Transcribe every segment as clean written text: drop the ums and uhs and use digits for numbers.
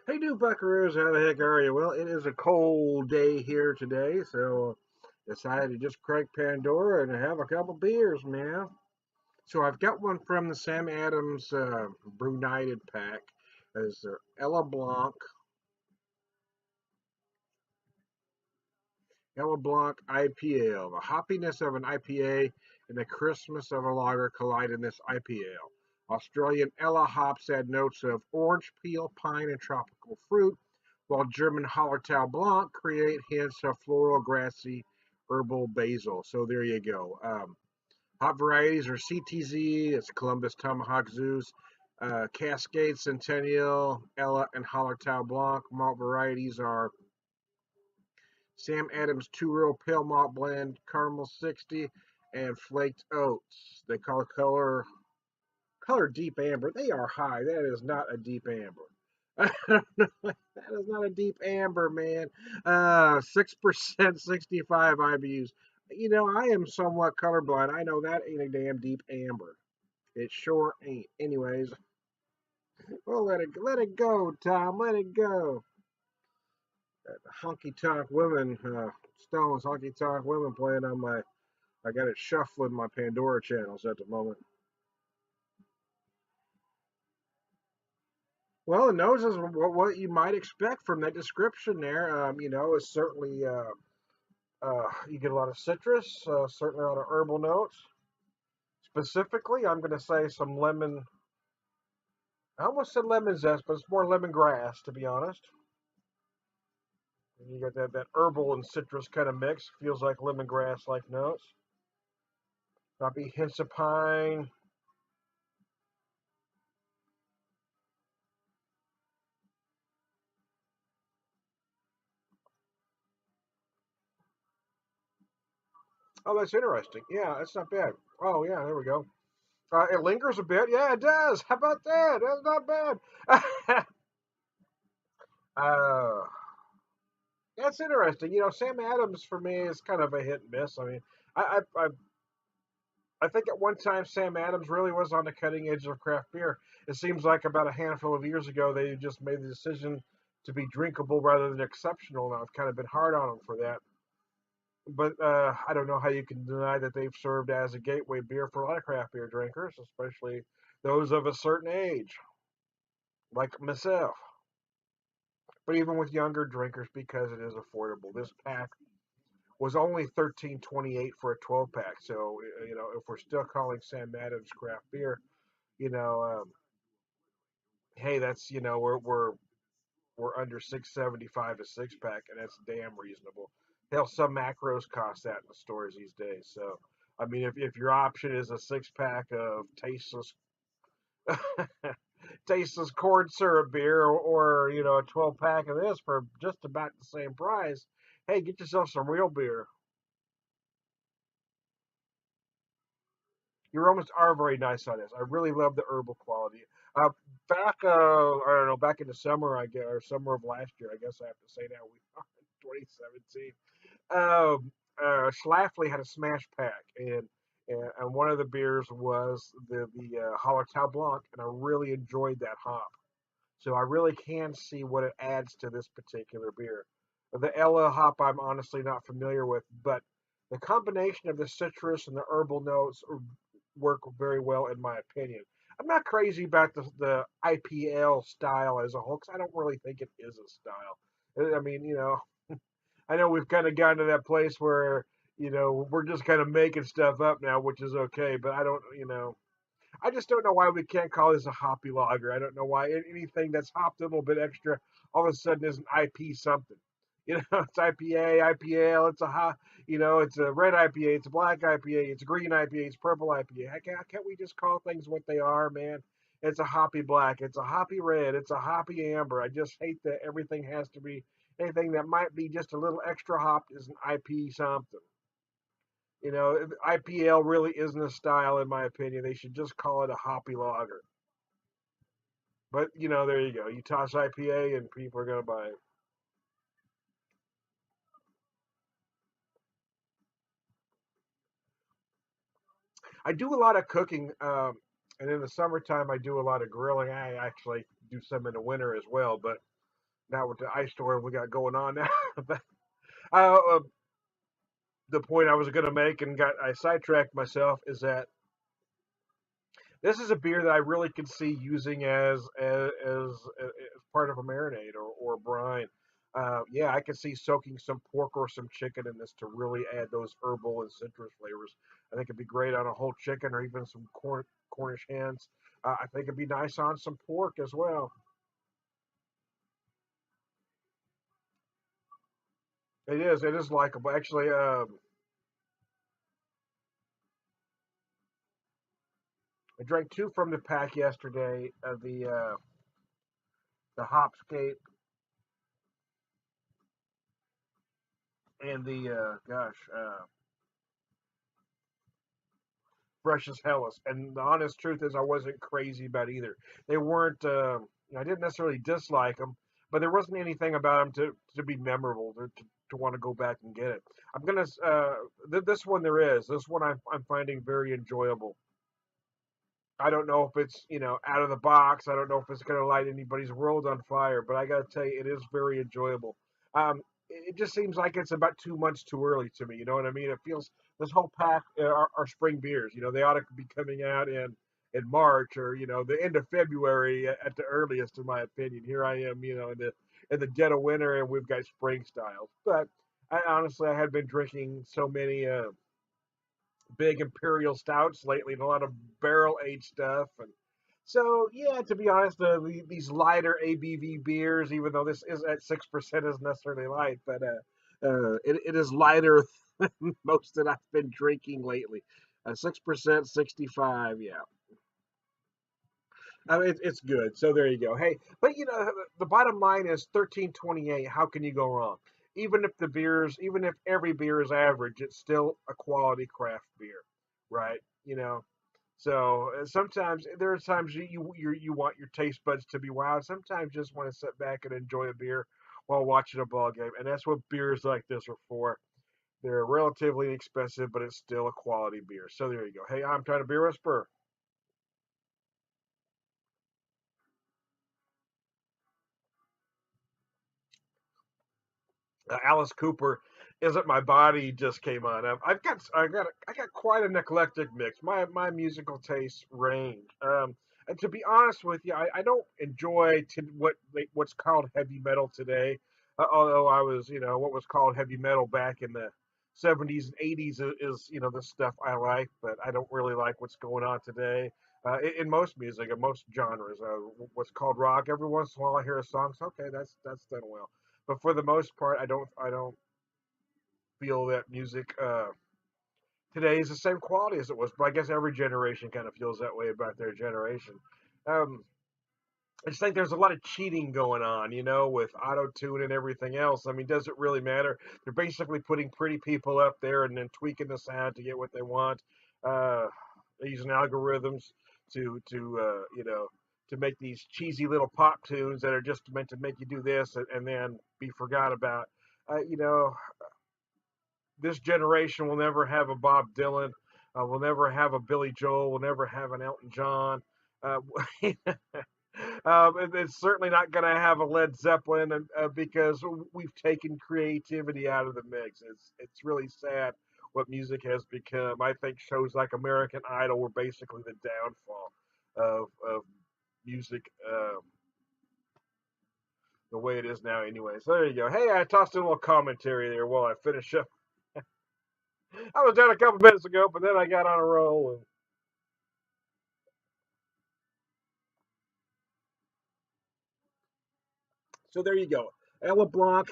Hey, do buckaroos, how the heck are you? Well, it is a cold day here today, so decided to just crack Pandora and have a couple beers, man. So I've got one from the Sam Adams Brew United pack. There's the Ella Blanc IPL. The hoppiness of an IPA and the crispness of a lager collide in this IPL. Australian Ella hops add notes of orange peel, pine, and tropical fruit, while German Hallertau Blanc create hints of floral, grassy, herbal, basil. So there you go. Hop varieties are CTZ, it's Columbus Tomahawk Zeus, Cascade Centennial, Ella, and Hallertau Blanc. Malt varieties are Sam Adams Two Row Pale Malt Blend, Caramel 60, and Flaked Oats. They call color deep amber. They are high. That is not a deep amber. That is not a deep amber, man. 6%, 65 IBUs. You know, I am somewhat colorblind. I know that ain't a damn deep amber. It sure ain't. Anyways, well, let it go, Tom. Let it go. Honky tonk women, Stones honky tonk women playing on my. I got it shuffling my Pandora channels at the moment. Well, the nose is what you might expect from that description there. It's certainly you get a lot of citrus, certainly a lot of herbal notes. Specifically, I'm going to say some lemon. I almost said lemon zest, but it's more lemongrass, to be honest. And you got that herbal and citrus kind of mix. Feels like lemongrass like notes. Might be hints of pine. Oh, that's interesting. Yeah, that's not bad. Oh, yeah, there we go. It lingers a bit. Yeah, it does. How about that? That's not bad. uh, that's interesting. Sam Adams for me is kind of a hit and miss. I mean, I I, I I think at one time Sam Adams really was on the cutting edge of craft beer. It seems like about a handful of years ago they just made the decision to be drinkable rather than exceptional. And I've kind of been hard on them for that. But I don't know how you can deny that they've served as a gateway beer for a lot of craft beer drinkers, especially those of a certain age, like myself. But even with younger drinkers, because it is affordable. This pack was only 13.28 for a 12 pack. So if we're still calling Sam Adams craft beer, you know, hey, that's we're under 6.75 a six pack, and that's damn reasonable. Hell, some macros cost that in the stores these days. So, I mean, if your option is a six pack of tasteless corn syrup beer, or a 12 pack of this for just about the same price, hey, get yourself some real beer. Your aromas are very nice on this. I really love the herbal quality. I don't know, back in the summer, I guess, or summer of last year, I guess I have to say now, we are in 2017. Schlafly had a smash pack, and one of the beers was the Hallertau Blanc, and I really enjoyed that hop. So I really can see what it adds to this particular beer. The Ella hop I'm honestly not familiar with, but the combination of the citrus and the herbal notes work very well in my opinion. I'm not crazy about the IPL style as a whole because I don't really think it is a style. I mean, I know we've kind of gotten to that place where we're just kind of making stuff up now, which is okay. But I just don't know why we can't call this a hoppy lager. I don't know why anything that's hopped a little bit extra all of a sudden is an IP something. It's IPA, IPL, it's a hot, it's a red IPA, it's a black IPA, it's a green IPA, it's purple IPA. Can't we just call things what they are, man? It's a hoppy black, it's a hoppy red, it's a hoppy amber. I just hate that everything has to be anything that might be just a little extra hopped is an IP something. IPL really isn't a style in my opinion. They should just call it a hoppy lager. But there you go. You toss IPA and people are gonna buy it. I do a lot of cooking, and in the summertime I do a lot of grilling. I actually do some in the winter as well. But Now with the ice storm we got going on now. But, uh, uh, the point I was going to make and got I sidetracked myself is that this is a beer that I really could see using as part of a marinade or a brine. Yeah, I could see soaking some pork or some chicken in this to really add those herbal and citrus flavors. I think it'd be great on a whole chicken or even some Cornish hens. I think it'd be nice on some pork as well. It is likable. Actually, I drank two from the pack yesterday. The Hopscape and the fresh as Hellas. And the honest truth is, I wasn't crazy about either. They weren't. I didn't necessarily dislike them, but there wasn't anything about them to be memorable to want to go back and get it. I'm gonna. This one there is. This one I'm finding very enjoyable. I don't know if it's out of the box. I don't know if it's going to light anybody's world on fire, but I got to tell you, it is very enjoyable. It just seems like it's about 2 months too early to me. You know what I mean? It feels this whole pack are spring beers. They ought to be coming out in March or the end of February at the earliest, in my opinion. Here I am, in the dead of winter, and we've got spring styles. But I had been drinking so many. Big imperial stouts lately and a lot of barrel aged stuff. And so, yeah, to be honest, these lighter ABV beers, even though this is at 6%, isn't necessarily light, but it is lighter than most that I've been drinking lately. 6%, 65, yeah. I mean, it's good. So there you go. Hey, but the bottom line is 13.28. How can you go wrong? Even if every beer is average, it's still a quality craft beer, right? So sometimes there are times you want your taste buds to be wild. Sometimes you just want to sit back and enjoy a beer while watching a ball game, and that's what beers like this are for. They're relatively inexpensive, but it's still a quality beer. So there you go. Hey, I'm trying to beer whisper. Alice Cooper, "Isn't My Body" just came on. I got quite an eclectic mix. My musical tastes range. And to be honest with you, I don't enjoy what's called heavy metal today. Although I was, what was called heavy metal back in the 70s and 80s is the stuff I like, but I don't really like what's going on today. In most music, in most genres, what's called rock. Every once in a while, I hear a song. So, okay, that's done well, but for the most part, I don't feel that music today is the same quality as it was. But I guess every generation kind of feels that way about their generation. Um, I just think there's a lot of cheating going on, with auto tune and everything else. I mean, does it really matter? They're basically putting pretty people up there and then tweaking the sound to get what they want. Uh, they're using algorithms to make these cheesy little pop tunes that are just meant to make you do this and then be forgot about. You know, this generation will never have a Bob Dylan. We'll never have a Billy Joel. We'll never have an Elton John. Uh, it's certainly not going to have a Led Zeppelin because we've taken creativity out of the mix. It's really sad what music has become. I think shows like American Idol were basically the downfall of music the way it is now. Anyway, so there you go. Hey, I tossed in a little commentary there while I finish up. I was done a couple minutes ago, but then I got on a roll. And so there you go. Ella Blanc,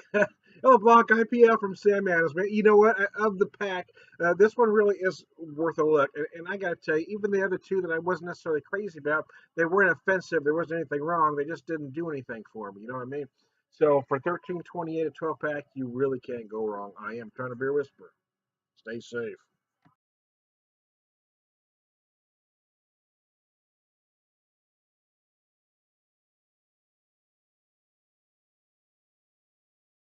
Ella Blanc IPL from Sam Adams. Man, you know what? Of the pack, this one really is worth a look. And I got to tell you, even the other two that I wasn't necessarily crazy about, they weren't offensive. There wasn't anything wrong. They just didn't do anything for me. You know what I mean? So for 13.28 a 12 pack, you really can't go wrong. I am trying to beer whisper. Stay safe.